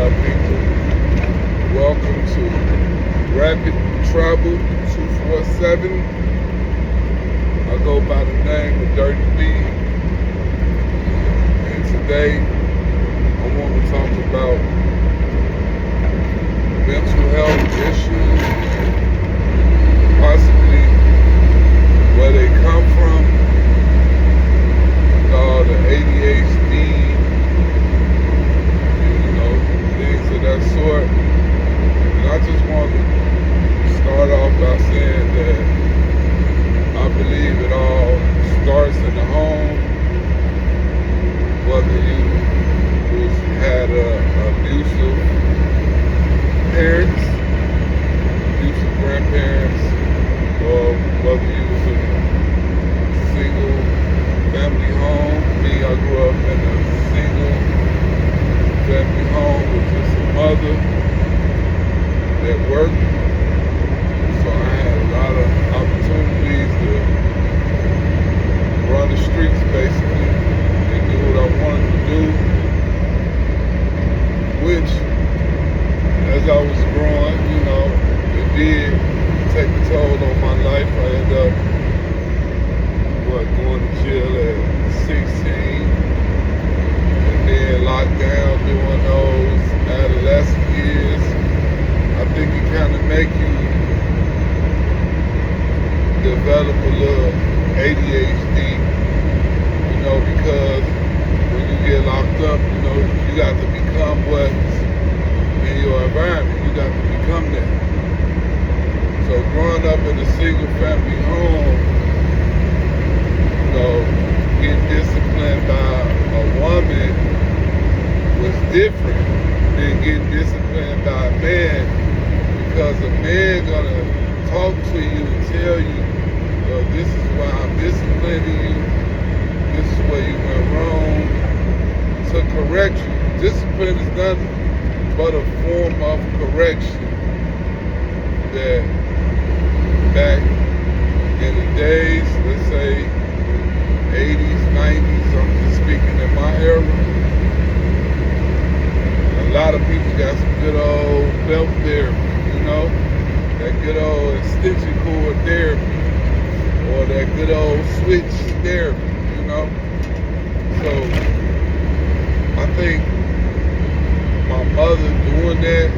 up, people? Welcome to Rapid Travel 247. I go by the name of Dirty B. And today, I want to talk about mental health issues, possibly where they come from, all the ADHD, things of that sort. And I just want to start off by saying that I believe it all starts in the home, whether you had abusive parents, abusive grandparents, or whether you was in a single family home. Me, I grew up in a single family home with just a mother that worked. So I had a lot of opportunities to run the streets basically and do what I wanted to do, which as I was growing, it did take a toll on my life. I ended up going to jail at 16 and then locked down during those adolescent years. I think it kind of make you develop a little ADHD, because when you get locked up, you got to become what's in your environment. You got to become that. So growing up in a single family home, getting disciplined by a woman was different than getting disciplined by a man, because a man gonna talk to you and tell you, well, this is why I'm disciplining you, this is where you went wrong, to correct you. Discipline is nothing but a form of correction that back in the days, let's say 80s, 90s, I'm just speaking in my era, a lot of people got some good old belt therapy, that good old extension cord therapy, or that good old switch therapy, So I think my mother doing that,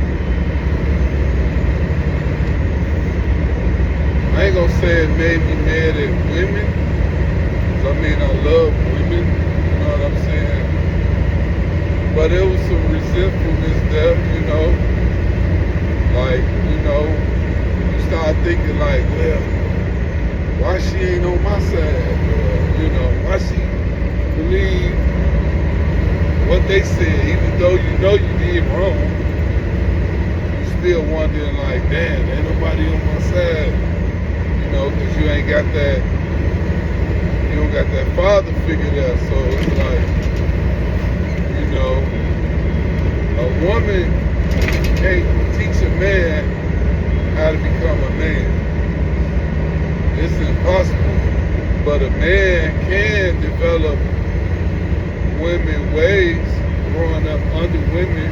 I ain't gonna say it made me mad at women. I love women, you know what I'm saying? But there was some resentfulness there, you start thinking like, well, why she ain't on my side? Or, why she believe what they said, even though you did wrong. You still wondering like, damn, ain't nobody on my side, because you ain't got that. You don't got that father figure there, so it's like, a woman can't teach a man how to become a man. It's impossible. But a man can develop women ways, growing up under women.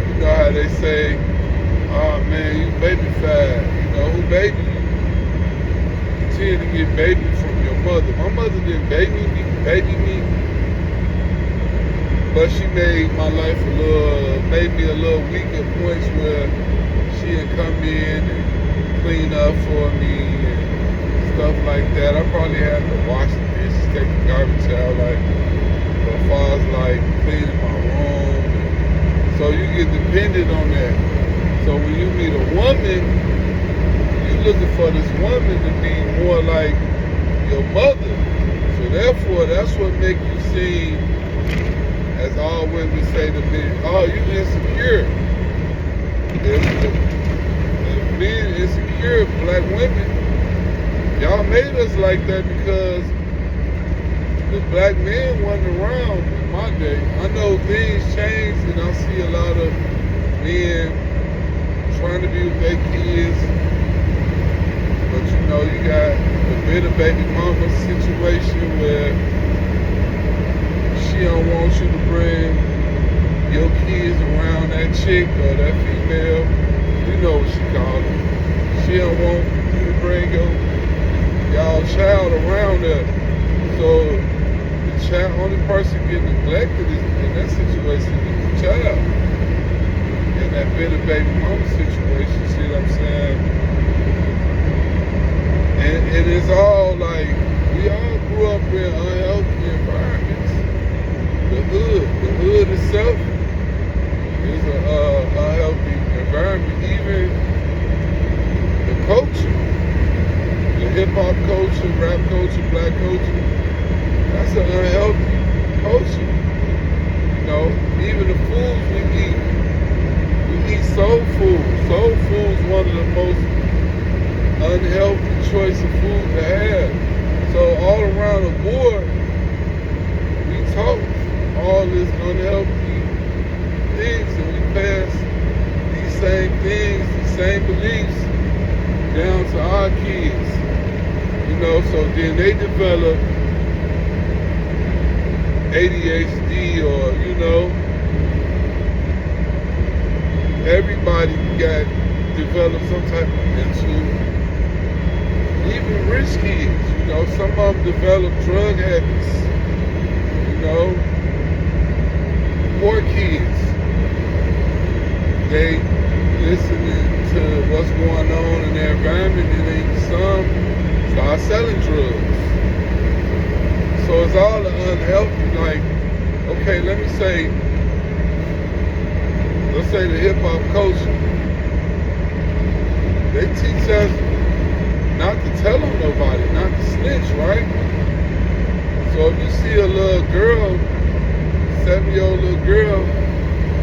You know how they say, oh man, you baby-fied. Who baby you? You tend to get baby from your mother. My mother didn't baby me, but she made my life made me a little weak at points where she'd come in and clean up for me and stuff like that. I probably had to wash the dishes, take the garbage out, as far as cleaning my room. So you get dependent on that. So when you meet a woman, you're looking for this woman to be more like your mother. So therefore, that's what makes you seem, as all women say to me, oh, you insecure. If men insecure, black women, y'all made us like that because the black men wasn't around in my day. I know things changed, and I see a lot of men trying to be with their kids, but you got the bitter baby mama situation where she don't want you to bring your kids around chick or that female, you know what she called her. She don't want you to bring y'all child around her. So the child, only person getting neglected is in that situation is the child. In that bitter baby mama situation, see what I'm saying? And it is all like, we all grew up in unhealthy environments. The hood itself is a unhealthy environment. Even the culture, the hip hop culture, rap culture, black culture, that's an unhealthy culture. You know, even the foods we eat soul food. Soul food is one of the most unhealthy choice of food to have. So all around the board, we talk all this unhealthy things, and we pass these same things, these same beliefs down to our kids. You know, so then they develop ADHD, or, you know, everybody developed some type of mental, even rich kids, you know, some of them develop drug habits, you know. Poor kids, they listening to what's going on in their environment, and they some start selling drugs. So it's all unhealthy. Like, okay, let's say the hip hop culture, they teach us not to tell on nobody, not to snitch, right? So if you see a little girl, 7-year-old little girl,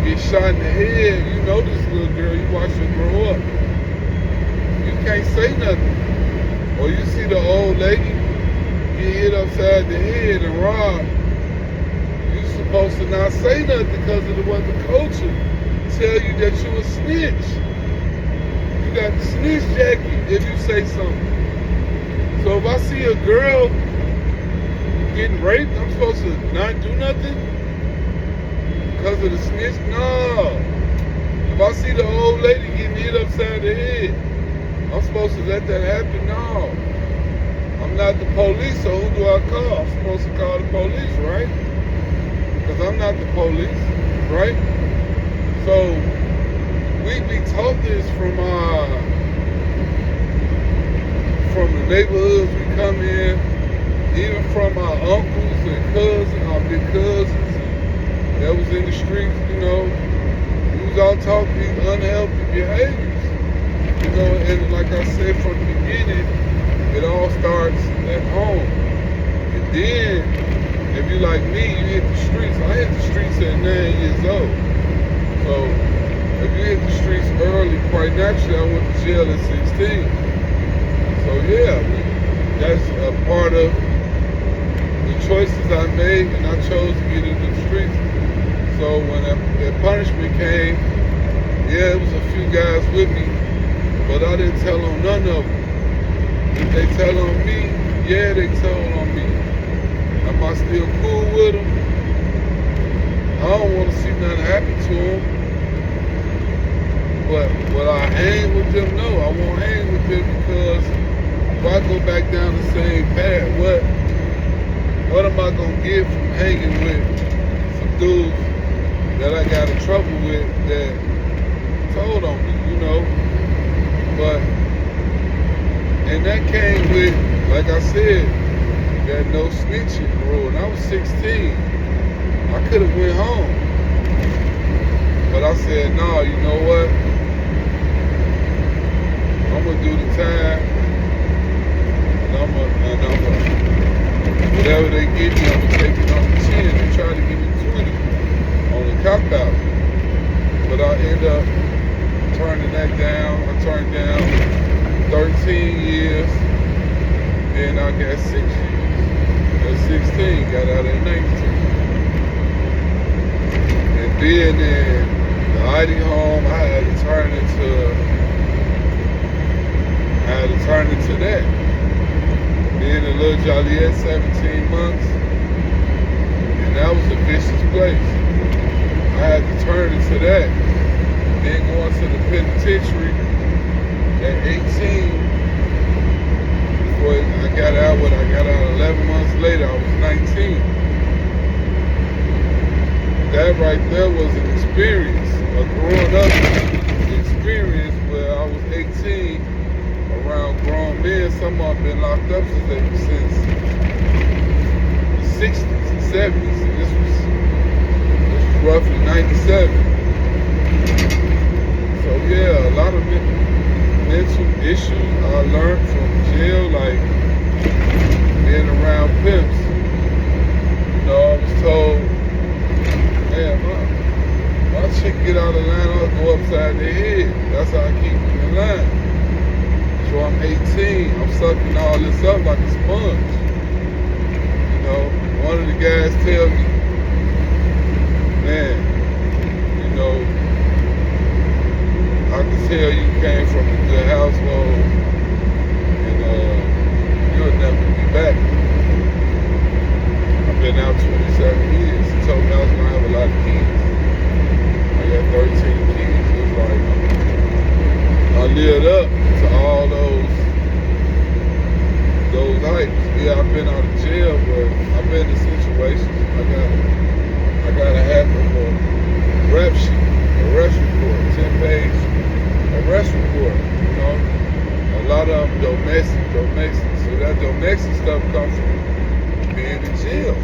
get shot in the head, you know this little girl, you watch her grow up. You can't say nothing. Or you see the old lady get hit upside the head and robbed. You're supposed to not say nothing because of what the culture tell you that you a snitch. You got the snitch jacket if you say something. So if I see a girl getting raped, I'm supposed to not do nothing because of the snitch? No. If I see the old lady getting hit upside the head, I'm supposed to let that happen? No. I'm not the police, so who do I call? I'm supposed to call the police, right? Because I'm not the police, right? So we be taught this from the neighborhoods we come in, even from our uncles and cousins, our big cousins that was in the streets, you know. We was all taught these unhealthy behaviors. You know, and like I said from the beginning, it all starts at home. And then, if you like me, you hit the streets. I hit the streets at 9 years old. So, if you hit the streets early, quite naturally, I went to jail at 16. So yeah, that's a part of the choices I made, and I chose to get into the streets. So when that punishment came, yeah, it was a few guys with me, but I didn't tell on none of them. If they tell on me, yeah, they told on me. Am I still cool with them? I don't want to see nothing happen to them. But will I hang with them? No, I won't hang with them, because if I go back down the same path, what am I gonna get from hanging with some dudes that I got in trouble with that told on me, you know? But, and that came with, like I said, that no snitching rule. And I was 16. I could have went home. But I said, no, you know what? I'm gonna do the time. And I'm gonna whatever they give me, I'm gonna take it on the chin. They try to give me 20 on the cop out. But I end up turning that down. I turned down 13 years. Then I got 6 years. At 16, got out at 19. And being in the ID home, I had to turn into that. Being in Little Joliet 17 months, and that was a vicious place. I had to turn into that. going to the penitentiary at 18. Before I got out, 11 months later, I was 19. That right there was an experience, a growing up experience where I was 18 around grown men. Some of them been locked up since the 60s and 70s. And this was roughly 97. So yeah, a lot of mental issues I learned from jail, like being around pimps. You know, I was told, man, my chick get out of line, I'll go upside their head. That's how I keep them in line. So I'm 18, I'm sucking all this up like a sponge. You know, one of the guys tell me, man, you know, I can tell you came from a good household, and you'll never be back. I've been out 27 years. He told me I was gonna have a lot of kids. I got 13 kids. It was like I lived up to all those hypes. Yeah, I've been out of jail, but I've been in situations. I got a half of a rep sheet, arrest report, 10 page arrest report, you know. A lot of them domestic. So that domestic stuff comes from being in jail,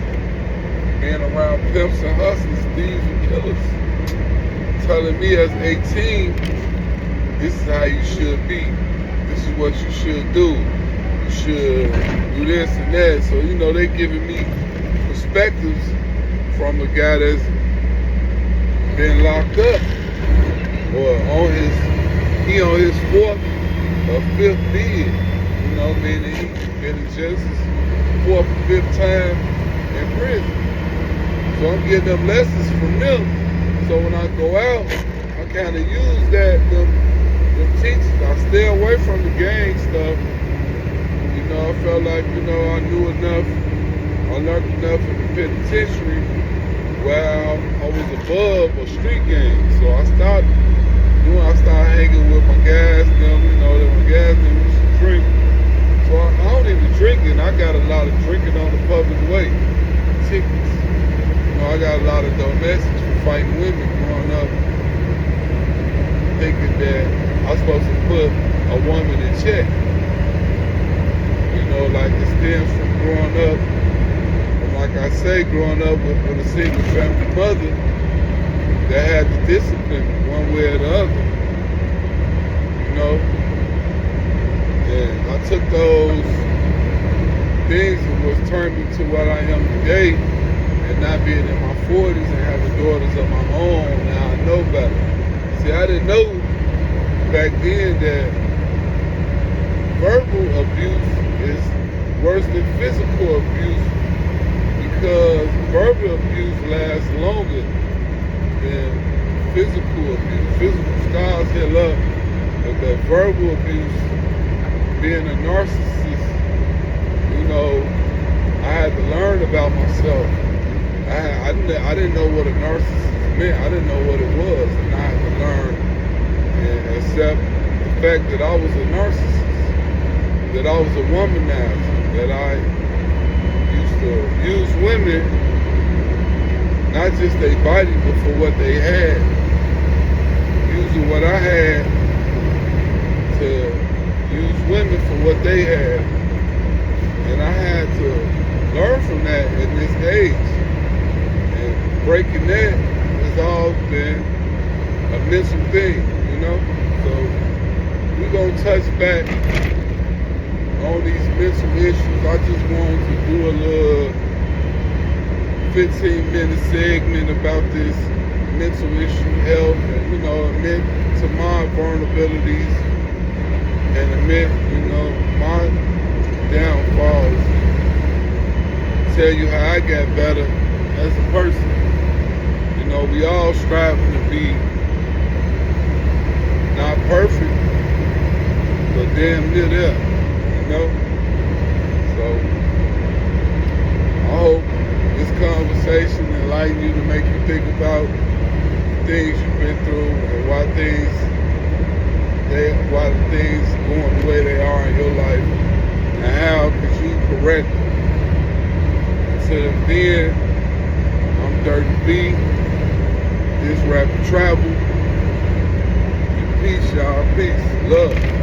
being around pimps and hustlers, thieves and killers, telling me as 18, this is how you should be. This is what you should do. You should do this and that. So, you know, they giving me perspectives from a guy that's been locked up or on his fourth or fifth bid. You know, meaning he's been in jail his fourth or fifth time in prison. So I'm getting them lessons from them. So when I go out, I kind of use them teachers. I stay away from the gang stuff. You know, I felt like, you know, I knew enough, I learned enough in the penitentiary where I was above a street gang. So I started hanging with my guys, them, you know, my guys them used to drink. So I don't even drink it. I got a lot of drinking on the public way, tickets. You know, I got a lot of domestics for fighting women growing up, thinking that I'm supposed to put a woman in check. You know, like it stems from growing up, and like I say, growing up with a single family mother that had the discipline one way or the other. You know, and I took those things and was turned me to what I am today, and not being in my 40s and having daughters of my own. Now I know better. See, I didn't know back then that verbal abuse is worse than physical abuse, because verbal abuse lasts longer than physical abuse. Physical scars heal up, but that verbal abuse, being a narcissist, you know, I had to learn about myself. I didn't know what a narcissist meant. I didn't know what it was, and I had to learn and accept the fact that I was a narcissist, that I was a womanizer, that I used to use women, not just their body, but for what they had, using what I had to use women for what they had. And I had to learn from that at this age. And breaking that has all been a mental thing, you know? So we're going to touch back on these mental issues. I just wanted to do a little 15-minute segment about this mental issue, health, and, you know, admit to my vulnerabilities and admit, you know, my downfalls. Tell you how I got better as a person. You know, we all striving to be not perfect, but damn near there, you know? So, I hope this conversation enlighten you to make you think about things you've been through and why the things going the way they are in your life and how could you correct them. Until then, I'm Dirty B. This Rapper Travel. Peace, y'all. Peace. Love.